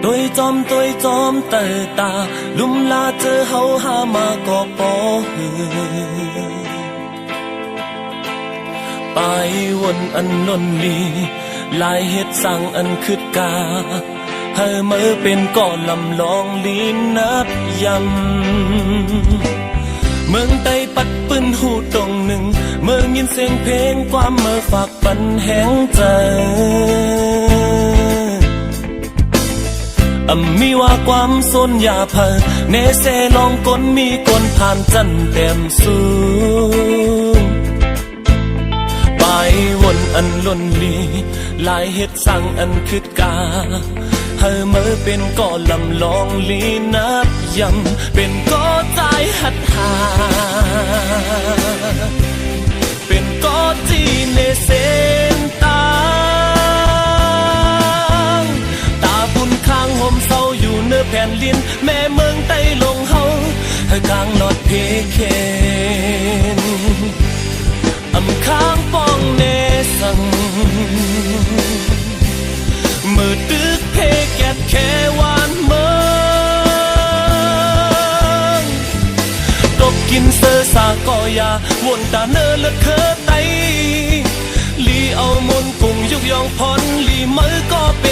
ตัวจอมเตอตาลุมลาเจอเฮาหามาก็ปอหือไปวนอันนนลีลายเฮ็ดสั่งอันคืดกาเฮอเมื่อเป็นก่อลำลองลีนับยำเมืองใต้ปัดปืนหูตรงหนึ่งเมื่อยินเสียงเพลงความเมื่อฝากปันแห้งใจมีว่าความสนยาเพอเนเซลองก้นมีก้นผ่านจันเต็มสูงไปวนอันล้นลีลายเฮ็ดสั่งอันคืดกาเฮอเมื่อเป็นก่อลำลองลีนับยำเป็นก่อใจหัดหาเป็นก่อจีเนเซนตาตาบุญข้างห่มเศร้าอยู่เนื้อแผ่นลิ้นแม่เมืองใต้ลงเฮาเฮอกลางหลอดเพเคนข้างป้องเนสังมือตึกเพแกดแค่วานเมืองตกกินเสือสากอยาวนตาเนอเลือเคอไตลีเอามนกุ้งยุกยองพรลีมือก็เป็น